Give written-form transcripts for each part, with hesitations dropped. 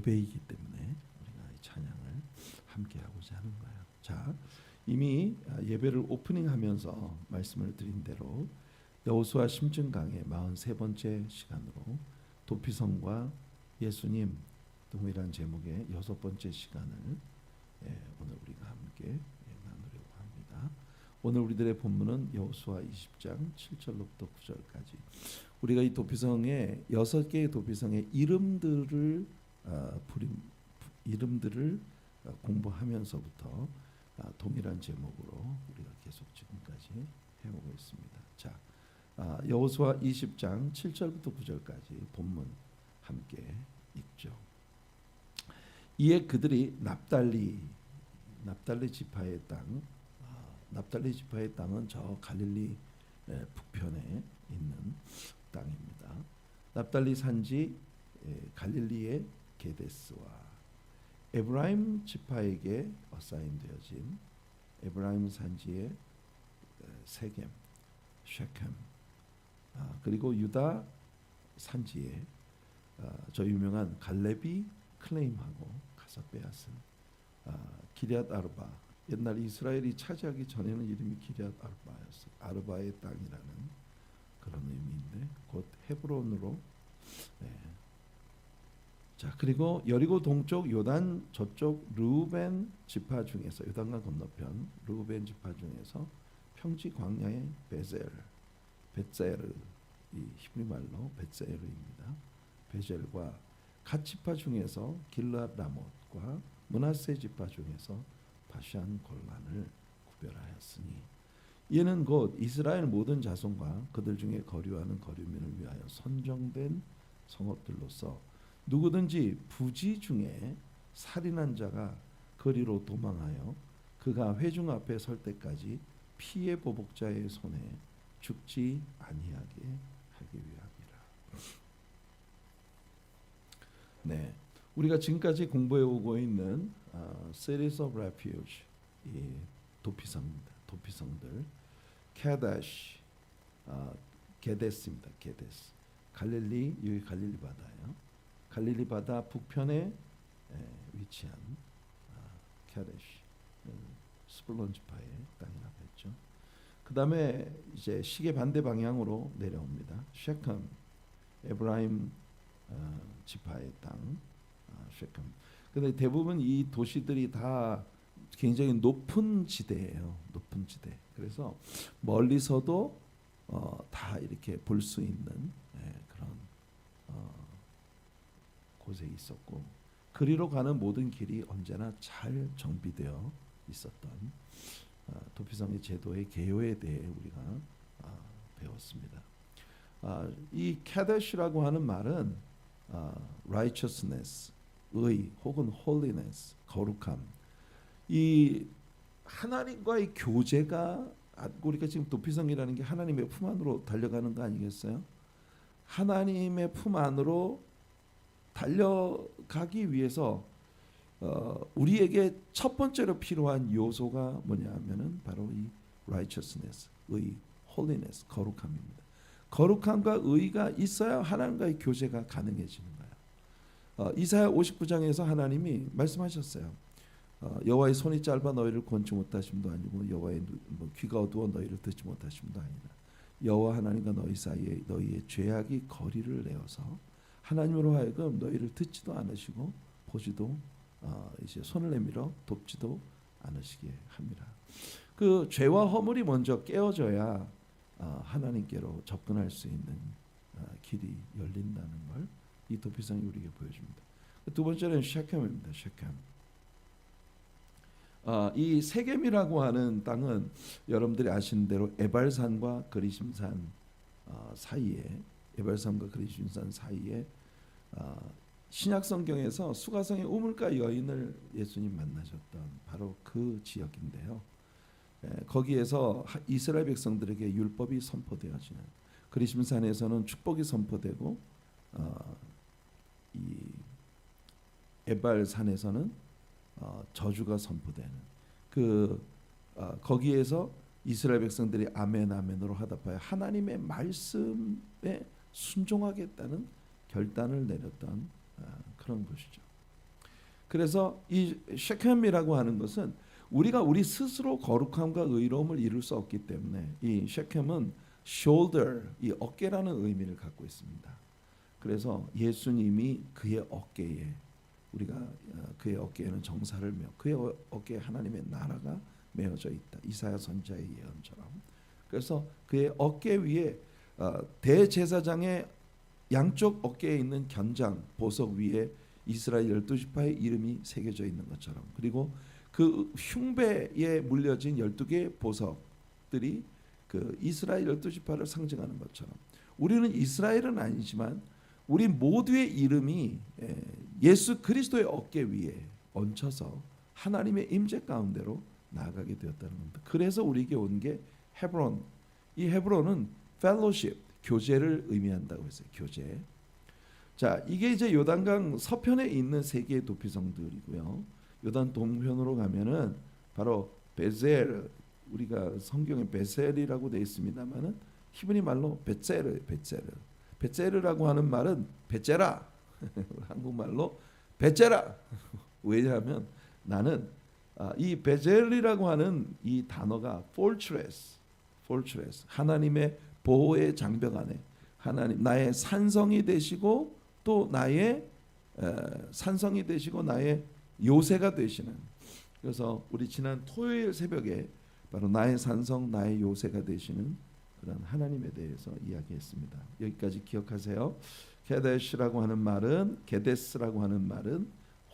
예배이기 때문에 우리가 이 찬양을 함께 하고자 하는 거예요. 자, 이미 예배를 오프닝하면서 말씀을 드린 대로 여호수아 심증강의 43번째 시간으로 도피성과 예수님 동일한 제목의 6번째 시간을 오늘 우리가 함께 나누려고 합니다. 오늘 우리들의 본문은 여호수아 20장 7절로부터 9절까지. 우리가 이 도피성의 6개의 도피성의 이름들을 공부하면서부터 동일한 제목으로 우리가 계속 지금까지 해오고 있습니다. 자, 여호수아 20장 7절부터 9절까지 본문 함께 읽죠. 이에 그들이 납달리 지파의 땅, 납달리 지파의 땅은 저 갈릴리 북편에 있는 땅입니다. 납달리 산지 갈릴리의 게데스와 에브라임 지파에게 어사인되어진 에브라임 산지의 세겜, 셰켐, 그리고 유다 산지에 저 유명한 갈렙이 클레임하고 가서 빼앗은 기럇 아르바, 옛날 이스라엘이 차지하기 전에는 이름이 기럇 아르바였어요. 아르바의 땅이라는 그런 의미인데 곧 헤브론으로. 자, 그리고 여리고 동쪽 요단 저쪽 르우벤 지파 중에서, 요단강 건너편 르우벤 지파 중에서 평지 광야의 벳셀, 이 히브리 말로 벳셀입니다. 베젤과 갓 지파 중에서 길르앗 라못과 므낫세 지파 중에서 바산 골란을 구별하였으니 이는 곧 이스라엘 모든 자손과 그들 중에 거류하는 거류민을 위하여 선정된 성읍들로서 누구든지 부지 중에 살인한 자가 거리로 도망하여 그가 회중 앞에 설 때까지 피해 보복자의 손에 죽지 아니하게 하기 위함이라. 네, 우리가 지금까지 공부해 오고 있는 Cities of Refuge, 이 도피성입니다. 도피성들, 카데시, 게데스입니다. 게데스, 갈릴리, 여기 갈릴리 바다예요. 갈릴리 바다 북편에 위치한 카데시, 스불론 지파의 땅이라고 했죠. 그 다음에 이제 시계 반대 방향으로 내려옵니다. 셰켐, 에브라임 지파의 땅, 셰켐. 근데 대부분 이 도시들이 다 굉장히 높은 지대예요. 높은 지대. 그래서 멀리서도 다 이렇게 볼 수 있는 그런 곳에 있었고, 그리로 가는 모든 길이 언제나 잘 정비되어 있었던 도피성의 제도의 개요에 대해 우리가 배웠습니다. 이 카데시라고 하는 말은 righteousness, 의 혹은 holiness, 거룩함, 이 하나님과의 교제가, 우리가 지금 도피성이라는 게 하나님의 품 안으로 달려가는 거 아니겠어요? 하나님의 품 안으로 달려가기 위해서 우리에게 첫 번째로 필요한 요소가 뭐냐 하면은 바로 이 righteousness, 의, holiness, 거룩함입니다. 거룩함과 의가 있어야 하나님과의 교제가 가능해지는 거예요. 이사야 59장에서 하나님이 말씀하셨어요. 여호와의 손이 짧아 너희를 건지 못하심도 아니고 여호와의 귀가 어두워 너희를 듣지 못하심도 아니라 여호와 하나님과 너희 사이에 너희의 죄악이 거리를 내어서 하나님으로 하여금 너희를 듣지도 않으시고 보지도 이제 손을 내밀어 돕지도 않으시게 합니다. 그 죄와 허물이 먼저 깨어져야 하나님께로 접근할 수 있는 길이 열린다는 걸 이 도피성이 우리에게 보여줍니다. 두 번째는 셰켐입니다. 셰켐. 이 세겜이라고 하는 땅은 여러분들이 아시는 대로 에발산과 그리심산 사이에, 에발산과 그리심산 사이에 신약 성경에서 수가성의 우물가 여인을 예수님 만나셨던 바로 그 지역인데요. 거기에서 이스라엘 백성들에게 율법이 선포되어지는, 그리심산에서는 축복이 선포되고 이 에발산에서는 저주가 선포되는, 거기에서 이스라엘 백성들이 아멘 아멘으로 하답하여 하나님의 말씀에 순종하겠다는 결단을 내렸던 그런 것이죠. 그래서 이 셰켐이라고 하는 것은 우리가 우리 스스로 거룩함과 의로움을 이룰 수 없기 때문에 이 셰켐은 shoulder, 이 어깨라는 의미를 갖고 있습니다. 그래서 예수님이 그의 어깨에 우리가 그의 어깨에는 정사를 메어 그의 어깨에 하나님의 나라가 메어져 있다. 이사야 선지자의 예언처럼. 그래서 그의 어깨 위에 대제사장의 양쪽 어깨에 있는 견장 보석 위에 이스라엘 12지파의 이름이 새겨져 있는 것처럼, 그리고 그 흉배에 물려진 12개의 보석들이 그 이스라엘 12지파를 상징하는 것처럼 우리는 이스라엘은 아니지만 우리 모두의 이름이 예수 그리스도의 어깨 위에 얹혀서 하나님의 임재 가운데로 나아가게 되었다는 겁니다. 그래서 우리에게 온 게 헤브론. 이 헤브론은 펠로십, 교제를 의미한다고 했어요. 교제. 자, 이게 이제 요단강 서편에 있는 세 개의 도피성들이고요. 요단 동편으로 가면은 바로 베젤, 우리가 성경에 베셀이라고 되어 있습니다만은 히브리 말로 베ጼ르, 베ጼ르라고 하는 말은 베째라. 한국말로 베째라. 왜냐하면 나는 이 베젤이라고 하는 이 단어가 fortress, 하나님의 보호의 장벽 안에 하나님 나의 산성이 되시고 또 나의 산성이 되시고 나의 요새가 되시는, 그래서 우리 지난 토요일 새벽에 바로 나의 산성 나의 요새가 되시는 그런 하나님에 대해서 이야기했습니다. 여기까지 기억하세요. 게데스라고 하는 말은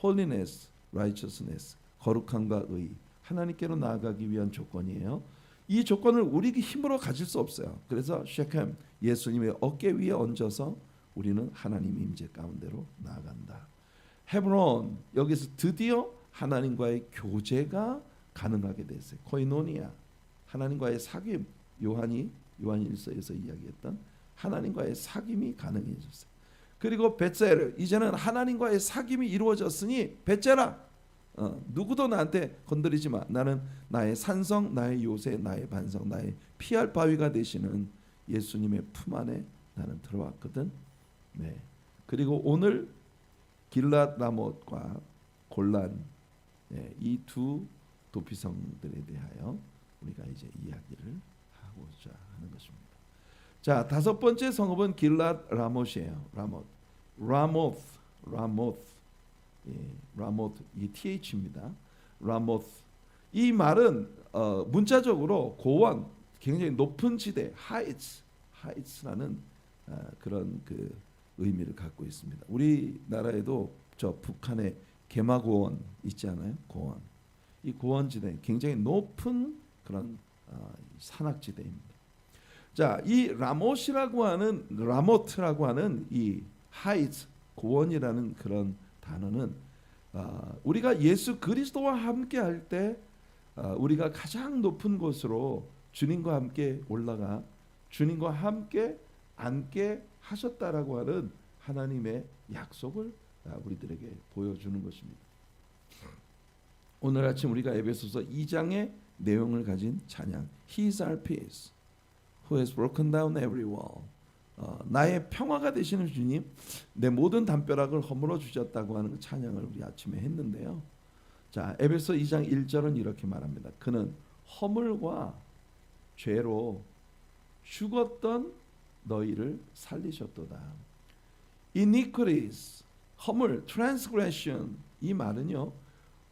holiness, righteousness, 거룩함과 의, 하나님께로 나아가기 위한 조건이에요. 이 조건을 우리 힘으로 가질 수 없어요. 그래서 셰켐, 예수님의 어깨 위에 얹어서 우리는 하나님 임재 가운데로 나아간다. 헤브론, 여기서 드디어 하나님과의 교제가 가능하게 됐어요. 코이노니아, 하나님과의 사귐, 요한 1서에서 이야기했던 하나님과의 사귐이 가능해졌어요. 그리고 베ጼ르, 이제는 하나님과의 사귐이 이루어졌으니 베ጼ라, 누구도 나한테 건드리지 마. 나는 나의 산성, 나의 요새, 나의 반성, 나의 피할 바위가 되시는 예수님의 품 안에 나는 들어왔거든. 네. 그리고 오늘 길랏 라못과 골란, 이 두 도피성들에 대하여 우리가 이제 이야기를 하고자 하는 것입니다. 자, 다섯 번째 성읍은 길랏 라못이에요. 라모트, 이 th입니다. 라모트. 이 말은 문자적으로 고원, 굉장히 높은 지대, 하이츠라는 그런 그 의미를 갖고 있습니다. 우리나라에도 저 북한에 개마고원 있지 않아요? 고원. 이 고원지대 굉장히 높은 그런 산악지대입니다. 자, 이 라모트라고 하는 이 하이츠, 고원이라는 그런 단어는 우리가 예수 그리스도와 함께 할 때 우리가 가장 높은 곳으로 주님과 함께 올라가 주님과 함께 앉게 하셨다라고 하는 하나님의 약속을 우리들에게 보여주는 것입니다. 오늘 아침 우리가 에베소서 2장의 내용을 가진 찬양, He is our peace, who has broken down every wall. 나의 평화가 되시는 주님, 내 모든 담벼락을 허물어 주셨다고 하는 그 찬양을 우리 아침에 했는데요. 자, 에베소 2장 1절은 이렇게 말합니다. 그는 허물과 죄로 죽었던 너희를 살리셨도다. iniquities, 허물, transgression, 이 말은요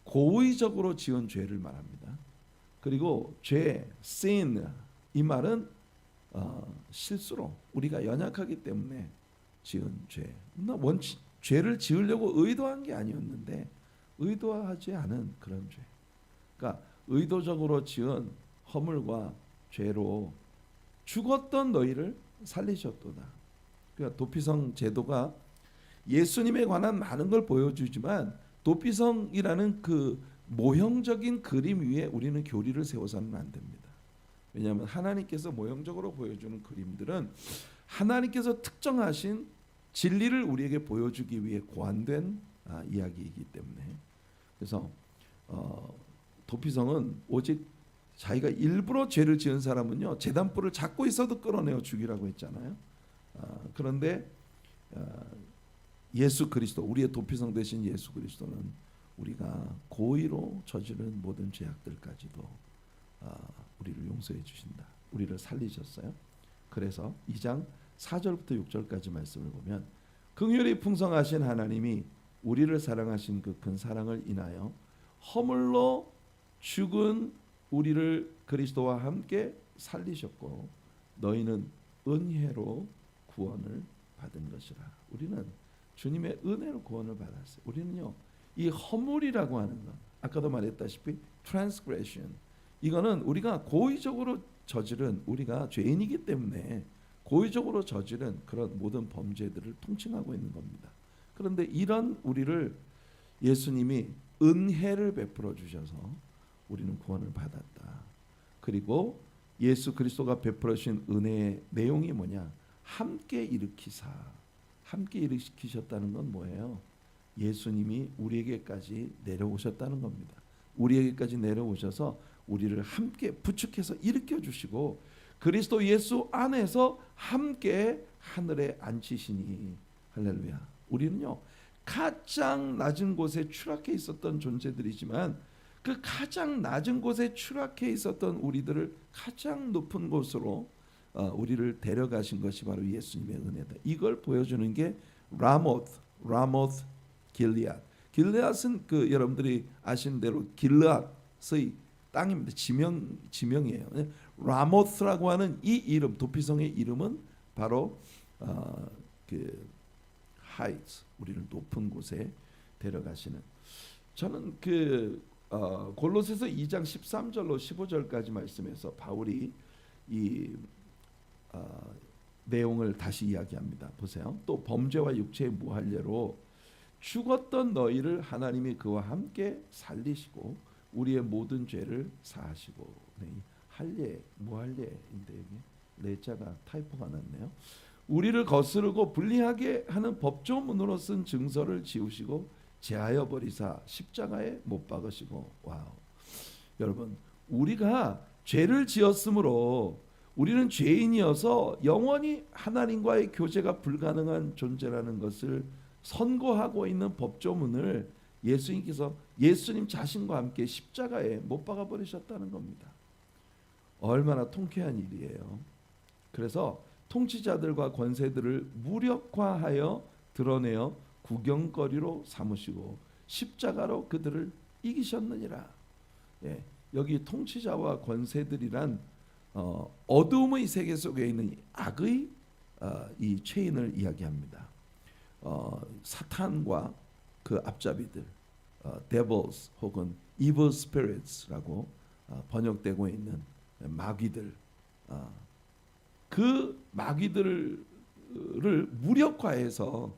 고의적으로 지은 죄를 말합니다. 그리고 죄, sin, 이 말은 실수로 우리가 연약하기 때문에 지은 죄. 죄를 지으려고 의도한 게 아니었는데 의도하지 않은 그런 죄. 그러니까 의도적으로 지은 허물과 죄로 죽었던 너희를 살리셨도다. 그러니까 도피성 제도가 예수님에 관한 많은 걸 보여주지만 도피성이라는 그 모형적인 그림 위에 우리는 교리를 세워서는 안 됩니다. 왜냐하면 하나님께서 모형적으로 보여주는 그림들은 하나님께서 특정하신 진리를 우리에게 보여주기 위해 고안된 이야기이기 때문에, 그래서 도피성은 오직 자기가 일부러 죄를 지은 사람은요 제단불을 잡고 있어도 끌어내어 죽이라고 했잖아요. 그런데 예수 그리스도, 우리의 도피성 되신 예수 그리스도는 고의로 저지른 모든 죄악들까지도 우리를 용서해 주신다. 우리를 살리셨어요. 그래서 2장 4절부터 6절까지 말씀을 보면 긍휼이 풍성하신 하나님이 우리를 사랑하신 그 큰 사랑을 인하여 허물로 죽은 우리를 그리스도와 함께 살리셨고 너희는 은혜로 구원을 받은 것이라. 우리는 주님의 은혜로 구원을 받았어요. 우리는요, 이 허물이라고 하는 것, 아까도 말했다시피 transgression, 이거는 우리가 고의적으로 저지른, 우리가 죄인이기 때문에 고의적으로 저지른 그런 모든 범죄들을 통칭하고 있는 겁니다. 그런데 이런 우리를 예수님이 은혜를 베풀어 주셔서 우리는 구원을 받았다. 그리고 예수 그리스도가 베풀어 주신 은혜의 내용이 뭐냐? 함께 일으키사. 함께 일으키셨다는 건 뭐예요? 예수님이 우리에게까지 내려오셨다는 겁니다. 우리에게까지 내려오셔서 우리를 함께 부축해서 일으켜 주시고 그리스도 예수 안에서 함께 하늘에 앉히시니. 할렐루야. 우리는요, 가장 낮은 곳에 추락해 있었던 존재들이지만 그 가장 낮은 곳에 추락해 있었던 우리들을 가장 높은 곳으로 우리를 데려가신 것이 바로 예수님의 은혜다. 이걸 보여주는 게 라모스 길리앗. 길리앗은 그 여러분들이 아시는 대로 길르앗의 땅입니다. 지명이에요. 라모스라고 하는 이 이름, 도피성의 이름은 바로 그 하이츠, 우리를 높은 곳에 데려가시는. 저는 그 골로새서 2장 13절로 15절까지 말씀에서 바울이 이 내용을 다시 이야기합니다. 보세요. 또 범죄와 육체의 무할례로 죽었던 너희를 하나님이 그와 함께 살리시고 우리의 모든 죄를 사하시고. 네, 할례, 무할례인데 여기 레자가 타이포가 났네요. 우리를 거스르고 불리하게 하는 법조문으로 쓴 증서를 지우시고 제하여 버리사 십자가에 못 박으시고. 와우. 여러분, 우리가 죄를 지었으므로 우리는 죄인이어서 영원히 하나님과의 교제가 불가능한 존재라는 것을 선고하고 있는 법조문을 예수님께서 예수님 자신과 함께 십자가에 못 박아 버리셨다는 겁니다. 얼마나 통쾌한 일이에요. 그래서 통치자들과 권세들을 무력화하여 드러내어 구경거리로 삼으시고 십자가로 그들을 이기셨느니라. 예, 여기 통치자와 권세들이란 어두움의 세계 속에 있는 악의 이 체인을 이야기합니다. 사탄과 그 앞잡이들, devils 혹은 evil spirits라고 번역되고 있는 마귀들, 그 마귀들을 무력화해서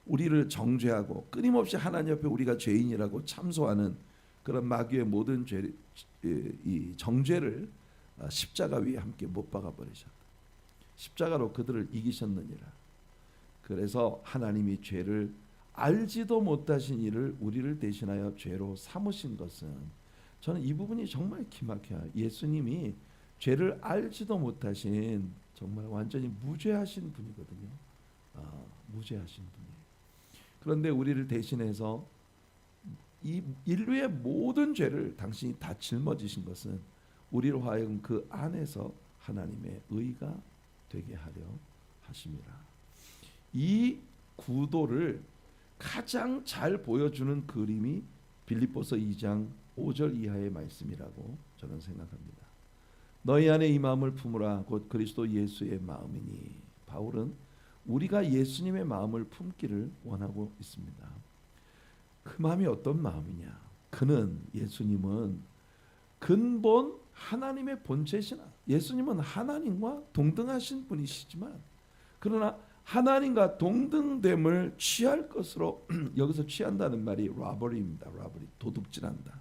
우리를 정죄하고 끊임없이 하나님 앞에 우리가 죄인이라고 참소하는 그런 마귀의 모든 죄, 이 정죄를 십자가 위에 함께 못 박아 버리셨다. 십자가로 그들을 이기셨느니라. 그래서 하나님이 죄를 알지도 못하신 이를 우리를 대신하여 죄로 삼으신 것은, 저는 이 부분이 정말 기막혀요. 예수님이 죄를 알지도 못하신 정말 완전히 무죄하신 분이거든요. 무죄하신 분이에요. 그런데 우리를 대신해서 이 인류의 모든 죄를 당신이 다 짊어지신 것은 우리로 하여금 그 안에서 하나님의 의가 되게 하려 하심이라. 이 구도를 가장 잘 보여주는 그림이 빌립보서 2장 5절 이하의 말씀이라고 저는 생각합니다. 너희 안에 이 마음을 품으라 곧 그리스도 예수의 마음이니. 바울은 우리가 예수님의 마음을 품기를 원하고 있습니다. 그 마음이 어떤 마음이냐? 그는, 예수님은 근본 하나님의 본체시나, 예수님은 하나님과 동등하신 분이시지만 그러나 하나님과 동등됨을 취할 것으로 여기서 취한다는 말이 라버리입니다. 라버리, 도둑질한다.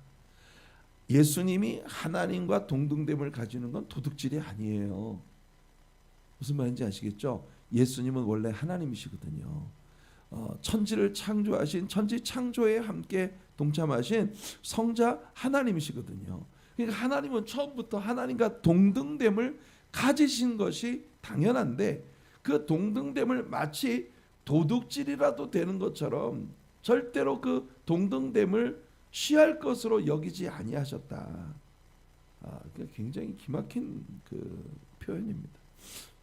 예수님이 하나님과 동등됨을 가지는 건 도둑질이 아니에요. 무슨 말인지 아시겠죠? 예수님은 원래 하나님이시거든요. 천지를 창조하신 천지 창조에 함께 동참하신 성자 하나님이시거든요. 그러니까 하나님은 처음부터 하나님과 동등됨을 가지신 것이 당연한데 그 동등됨을 마치 도둑질이라도 되는 것처럼 절대로 그 동등됨을 취할 것으로 여기지 아니하셨다. 그러니까 굉장히 기막힌 그 표현입니다.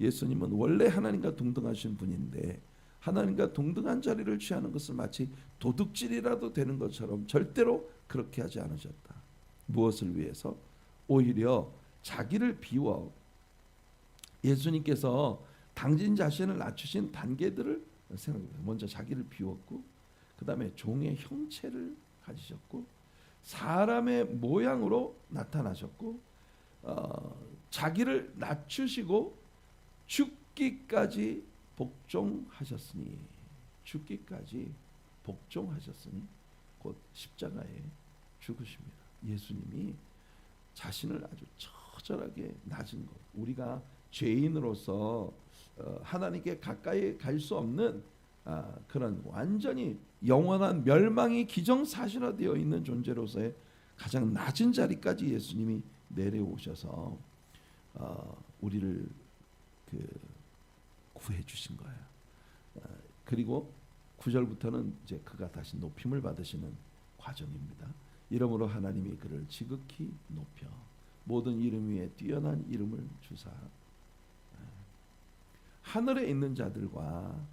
예수님은 원래 하나님과 동등하신 분인데 하나님과 동등한 자리를 취하는 것을 마치 도둑질이라도 되는 것처럼 절대로 그렇게 하지 않으셨다. 무엇을 위해서? 오히려 자기를 비워 예수님께서 당신 자신을 낮추신 단계들을 생각해보세요. 먼저 자기를 비웠고 그 다음에 종의 형체를 가지셨고 사람의 모양으로 나타나셨고 자기를 낮추시고 죽기까지 복종하셨으니 죽기까지 복종하셨으니 곧 십자가에 죽으십니다. 예수님이 자신을 아주 처절하게 낮은 것, 우리가 죄인으로서 하나님께 가까이 갈 수 없는 그런 완전히 영원한 멸망이 기정사실화되어 있는 존재로서의 가장 낮은 자리까지 예수님이 내려오셔서 우리를 구해 주신 거예요. 그리고 9절부터는 이제 그가 다시 높임을 받으시는 과정입니다. 이러므로 하나님이 그를 지극히 높여 모든 이름 위에 뛰어난 이름을 주사 하늘에 있는 자들과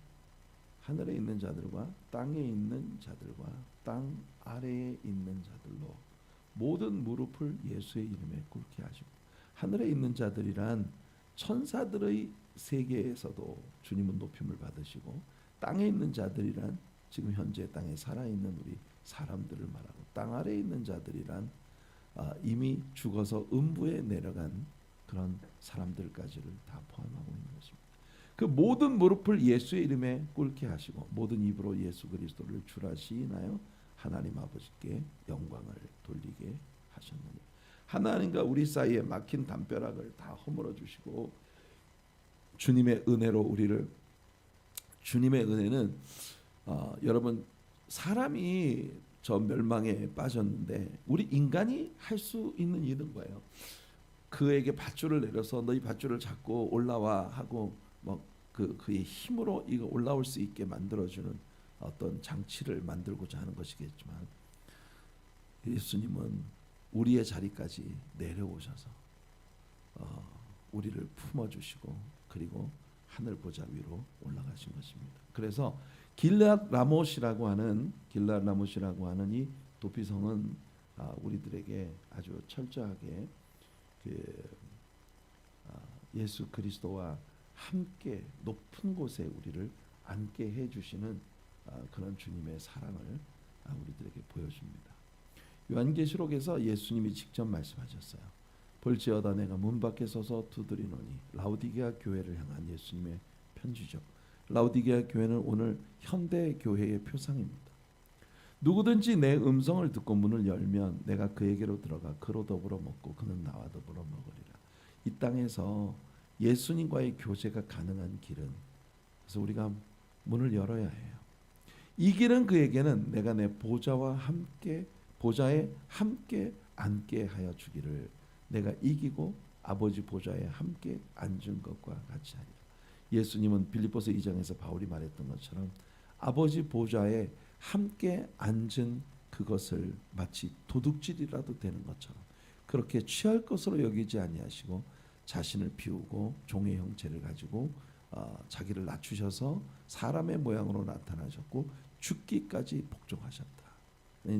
땅에 있는 자들과 땅 아래에 있는 자들로 모든 무릎을 예수의 이름에 꿇게 하시고, 하늘에 있는 자들이란 천사들의 세계에서도 주님은 높임을 받으시고, 땅에 있는 자들이란 지금 현재 땅에 살아있는 우리 사람들을 말하고, 땅 아래에 있는 자들이란 이미 죽어서 음부에 내려간 그런 사람들까지를 다 포함하고 있는 것입니다. 그 모든 무릎을 예수의 이름에 꿇게 하시고 모든 입으로 예수 그리스도를 주라 시인하여 하나님 아버지께 영광을 돌리게 하셨느니, 하나님과 우리 사이에 막힌 담벼락을 다 허물어 주시고 주님의 은혜로 우리를, 주님의 은혜는 여러분, 사람이 저 멸망에 빠졌는데 우리 인간이 할 수 있는 일은 거예요. 그에게 밧줄을 내려서 너희 밧줄을 잡고 올라와 하고 그의 힘으로 이거 올라올 수 있게 만들어주는 어떤 장치를 만들고자 하는 것이겠지만, 예수님은 우리의 자리까지 내려오셔서 우리를 품어주시고 그리고 하늘 보좌 위로 올라가신 것입니다. 그래서 길르앗 라못이라고 하는 이 도피성은 우리들에게 아주 철저하게 예수 그리스도와 함께 높은 곳에 우리를 앉게 해주시는 그런 주님의 사랑을 우리들에게 보여줍니다. 요한계시록에서 예수님이 직접 말씀하셨어요. 볼지어다 내가 문 밖에 서서 두드리노니, 라오디게아 교회를 향한 예수님의 편지죠. 라오디게아 교회는 오늘 현대 교회의 표상입니다. 누구든지 내 음성을 듣고 문을 열면 내가 그에게로 들어가 그로 더불어 먹고 그는 나와 더불어 먹으리라. 이 땅에서 예수님과의 교제가 가능한 길은, 그래서 우리가 문을 열어야 해요. 이 길은 그에게는 내가 내 보좌에 함께 앉게 하여 주기를, 내가 이기고 아버지 보좌에 함께 앉은 것과 같이 하리라. 예수님은 빌립보서 2장에서 바울이 말했던 것처럼 아버지 보좌에 함께 앉은 그것을 마치 도둑질이라도 되는 것처럼 그렇게 취할 것으로 여기지 아니하시고 자신을 비우고 종의 형체를 가지고 자기를 낮추셔서 사람의 모양으로 나타나셨고 죽기까지 복종하셨다.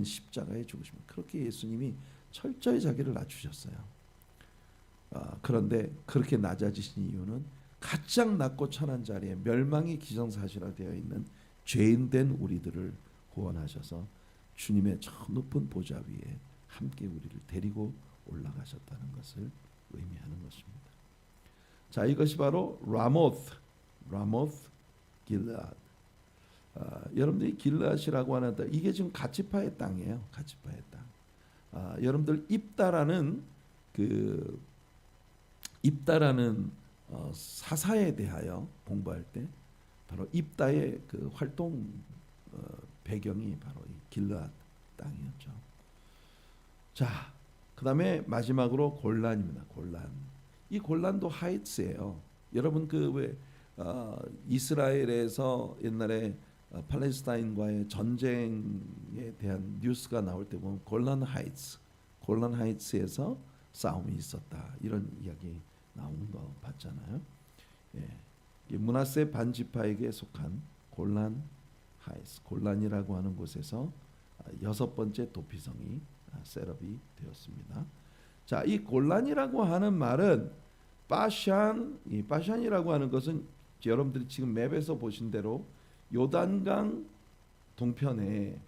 십자가에 죽으십니다. 그렇게 예수님이 철저히 자기를 낮추셨어요. 그런데 그렇게 낮아지신 이유는 가장 낮고 천한 자리에 멸망이 기정사실화되어 있는 죄인된 우리들을 구원하셔서 주님의 저 높은 보좌 위에 함께 우리를 데리고 올라가셨다는 것을 의미하는 것입니다. 자, 이것이 바로 라모스 길르앗. 여러분들이 길르앗이라고 하는 땅, 이게 지금 가치파의 땅이에요. 가치파의 땅. 여러분들 입다라는 사사에 대하여 공부할 때 바로 입다의 그 활동 배경이 바로 이 길르앗 땅이었죠. 자, 그다음에 마지막으로 골란입니다. 골란. 이 골란도 하이츠예요. 여러분 이스라엘에서 옛날에 팔레스타인과의 전쟁에 대한 뉴스가 나올 때 보면 골란 하이츠에서 싸움이 있었다 이런 이야기 나오는 거 봤잖아요. 예. 이 므낫세 반지파에게 속한 골란이라고 하는 곳에서 여섯 번째 도피성이 셋업이 되었습니다. 자, 이 골란이라고 하는 말은 이 바샨이라고 하는 것은 여러분들이 지금 맵에서 보신 대로 요단강 동편에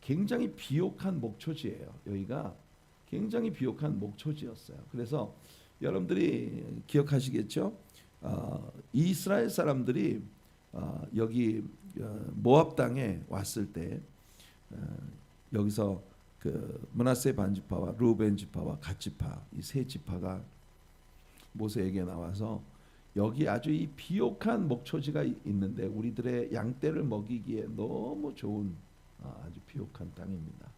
굉장히 비옥한 목초지예요. 여기가 굉장히 비옥한 목초지였어요. 그래서 여러분들이 기억하시겠죠? 이스라엘 사람들이 여기 모압 땅에 왔을 때 여기서 그 므낫세 반지파와 르우벤 지파와 갓 지파 이 세 지파가 모세에게 나와서 여기 아주 이 비옥한 목초지가 있는데 우리들의 양떼를 먹이기에 너무 좋은 아주 비옥한 땅입니다.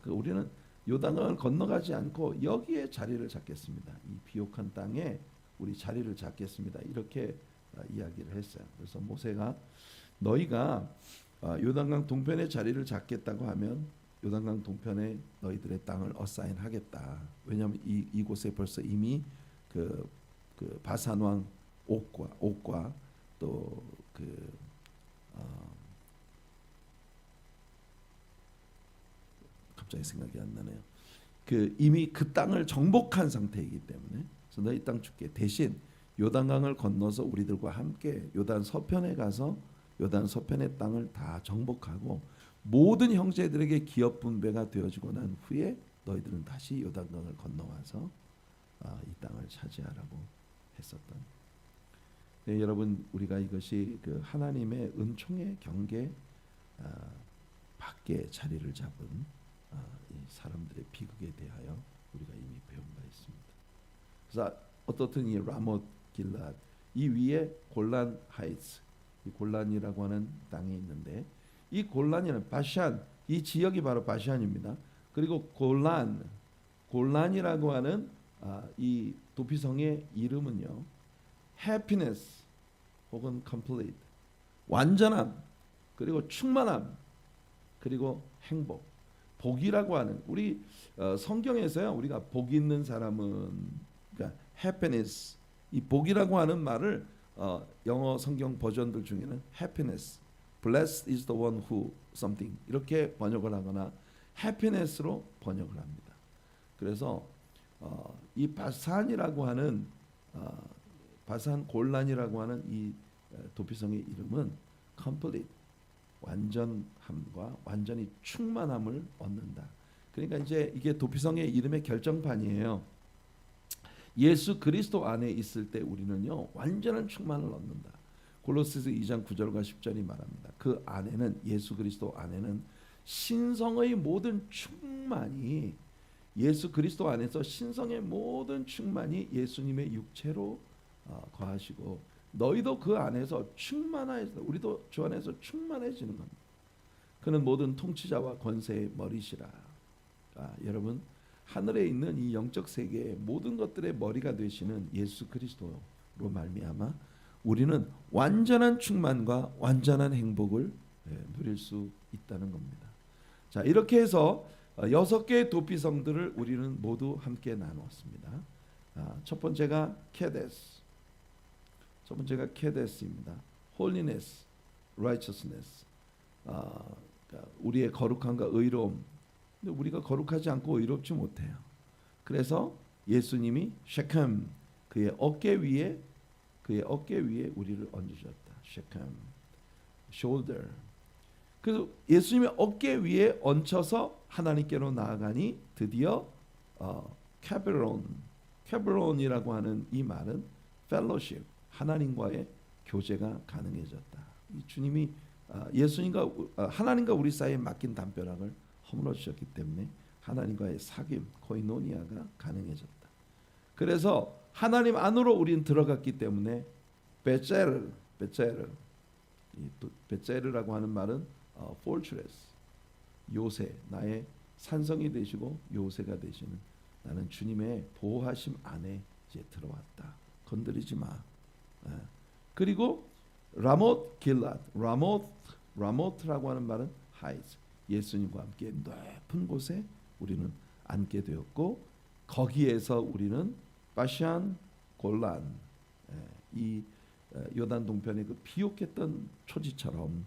우리는 요단강을 건너가지 않고 여기에 자리를 잡겠습니다. 이 비옥한 땅에 우리 자리를 잡겠습니다. 이렇게 이야기를 했어요. 그래서 모세가 너희가 요단강 동편에 자리를 잡겠다고 하면 요단강 동편에 너희들의 땅을 어사인하겠다. 왜냐하면 이곳에 벌써 이미 그 바산 왕 옥과 또 갑자기 생각이 안 나네요. 이미 그 땅을 정복한 상태이기 때문에 그래서 너희 땅 줄게. 대신 요단강을 건너서 우리들과 함께 요단 서편에 가서 요단 서편의 땅을 다 정복하고 모든 형제들에게 기업 분배가 되어지고 난 후에 너희들은 다시 요단강을 건너와서 이 땅을 차지하라고 했었던. 네, 여러분 우리가 이것이 그 하나님의 은총의 경계 밖에 자리를 잡은 이 사람들의 비극에 대하여 우리가 이미 배운 바 있습니다. 그래서 어떻든 이 라못 길랏 이 위에 골란 하이츠 이 골란이라고 하는 땅이 있는데 이 골란이는 바샨 이 지역이 바로 바샨입니다. 그리고 골란이라고 하는 이 도피성의 이름은요 happiness 혹은 complete 완전함 그리고 충만함 그리고 행복 복이라고 하는 우리 성경에서요 우리가 복 있는 사람은 그러니까 happiness 이 복이라고 하는 말을 영어 성경 버전들 중에는 happiness blessed is the one who something 이렇게 번역을 하거나 happiness로 번역을 합니다. 그래서 이 바산이라고 하는 바산 골란이라고 하는 이 도피성의 이름은 complete 완전함과 완전히 충만함을 얻는다. 그러니까 이제 이게 도피성의 이름의 결정판이에요. 예수 그리스도 안에 있을 때 우리는요 완전한 충만을 얻는다. 골로새서 2장 9절과 10절이 말합니다. 그 안에는 예수 그리스도 안에는 신성의 모든 충만이 예수 그리스도 안에서 신성의 모든 충만이 예수님의 육체로 거하시고 너희도 그 안에서 충만하여서 우리도 주 안에서 충만해지는 겁니다. 그는 모든 통치자와 권세의 머리시라. 여러분 하늘에 있는 이 영적 세계의 모든 것들의 머리가 되시는 예수 그리스도로 말미암아 우리는 완전한 충만과 완전한 행복을 누릴 수 있다는 겁니다. 자 이렇게 해서 6개의 도피성들을 우리는 모두 함께 나누었습니다. 첫 번째가 케데스입니다. holiness, righteousness. 그러니까 우리의 거룩함과 의로움. 근데 우리가 거룩하지 않고 의롭지 못해요. 그래서 예수님이 셰켐 그의 어깨 위에 우리를 얹으셨다. 셰켐, shoulder. 그래서 예수님의 어깨 위에 얹혀서 하나님께로 나아가니 드디어 캐브론이라고 하는 이 말은 fellowship, 하나님과의 교제가 가능해졌다. 이 주님이 하나님과 우리 사이에 맡긴 담벼락을 허물어 주셨기 때문에 하나님과의 사귐, 코이노니아가 가능해졌다. 그래서 하나님 안으로 우리는 들어갔기 때문에 베체르라고 하는 말은 fortress, 요새, 나의 산성이 되시고 요새가 되시는 나는 주님의 보호하심 안에 이제 들어왔다. 건드리지 마. 그리고 라못 길랏, 라못 라모트라고 하는 말은 하이즈. 예수님과 함께 높은 곳에 우리는 앉게 되었고 거기에서 우리는 바샨 골란 이 요단 동편의 그 비옥했던 초지처럼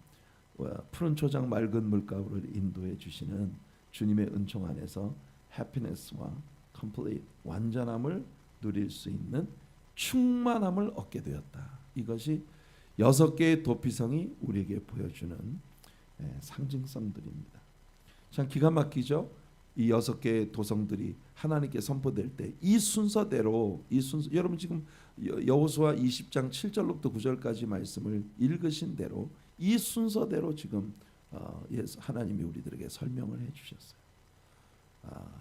푸른 초장 맑은 물가를 인도해 주시는 주님의 은총 안에서 해피니스와 컴플리트 완전함을 누릴 수 있는 충만함을 얻게 되었다. 이것이 6개의 도피성이 우리에게 보여주는 상징성들입니다. 참 기가 막히죠. 이 6개의 도성들이 하나님께 선포될 때 이 순서대로 여러분 지금 여호수아 20장 7절로부터 9절까지 말씀을 읽으신 대로 이 순서대로 지금 하나님이 우리들에게 설명을 해주셨어요.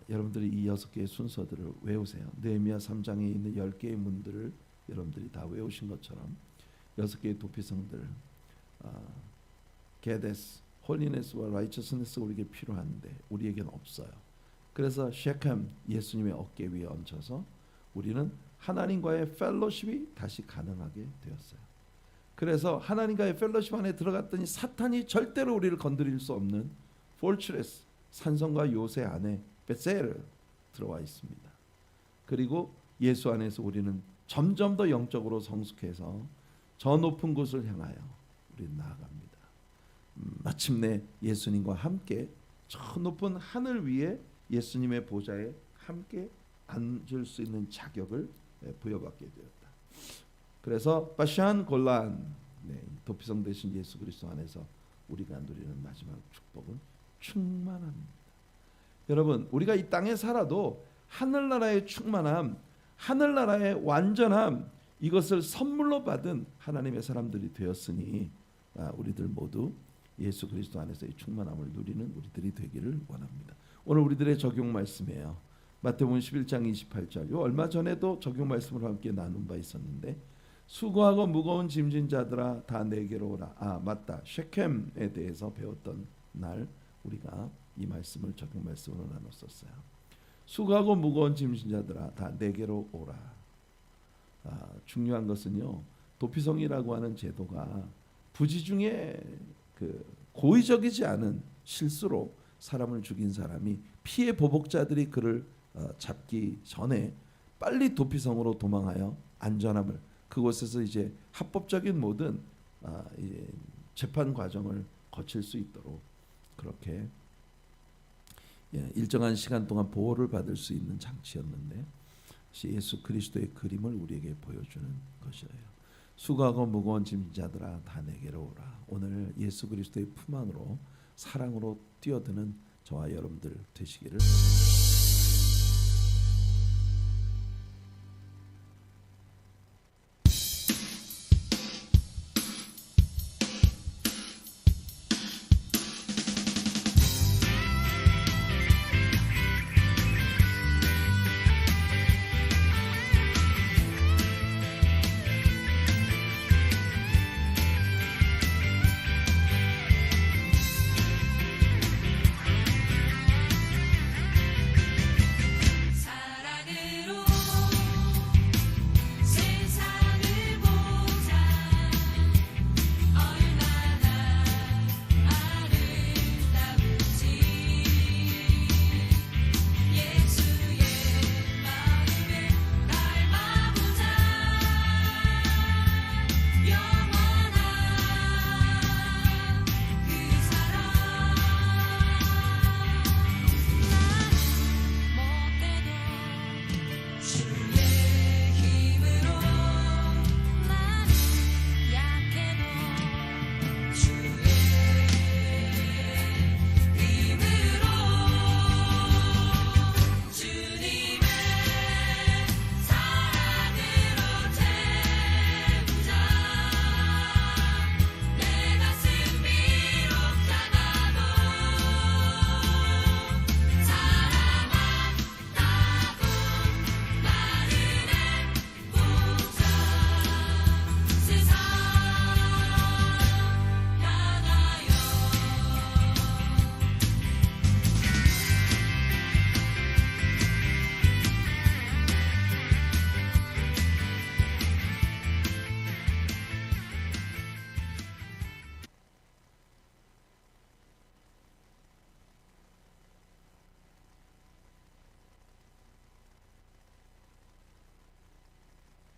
여러분들이 이 6개의 순서들을 외우세요. 느헤미야 3장에 있는 10개의 문들을 여러분들이 다 외우신 것처럼 6개의 도피성들 게데스, 홀리네스와 라이처스네스가 우리에게 필요한데 우리에게는 없어요. 그래서 셰켐 예수님의 어깨 위에 얹혀서 우리는 하나님과의 펠로십이 다시 가능하게 되었어요. 그래서 하나님과의 펠로십 안에 들어갔더니 사탄이 절대로 우리를 건드릴 수 없는 폴트레스 산성과 요새 안에 베셀을 들어와 있습니다. 그리고 예수 안에서 우리는 점점 더 영적으로 성숙해서 저 높은 곳을 향하여 우리는 나아갑니다. 마침내 예수님과 함께 저 높은 하늘 위에 예수님의 보좌에 함께 앉을 수 있는 자격을 부여받게 되었다. 그래서 바샨 골란 도피성 되신 예수 그리스도 안에서 우리가 누리는 마지막 축복은 충만함입니다. 여러분 우리가 이 땅에 살아도 하늘나라의 충만함, 하늘나라의 완전함 이것을 선물로 받은 하나님의 사람들이 되었으니 우리들 모두 예수 그리스도 안에서의 충만함을 누리는 우리들이 되기를 원합니다. 오늘 우리들의 적용 말씀이에요. 마태복음 11장 28절. 얼마 전에도 적용 말씀을 함께 나눈 바 있었는데 수고하고 무거운 짐진 자들아 다 내게로 오라. 맞다. 셰켐에 대해서 배웠던 날 우리가 이 말씀을 적용 말씀으로 나눴었어요. 수고하고 무거운 짐진 자들아 다 내게로 오라. 중요한 것은요. 도피성이라고 하는 제도가 부지 중에 그 고의적이지 않은 실수로 사람을 죽인 사람이 피해 보복자들이 그를 잡기 전에 빨리 도피성으로 도망하여 안전함을 그곳에서 이제 합법적인 모든 재판 과정을 거칠 수 있도록 그렇게 일정한 시간 동안 보호를 받을 수 있는 장치였는데 예수 그리스도의 그림을 우리에게 보여주는 것이에요. 수고하고 무거운 짐자들아 다 내게로 오라. 오늘 예수 그리스도의 품 안으로 사랑으로 뛰어드는 저와 여러분들 되시기를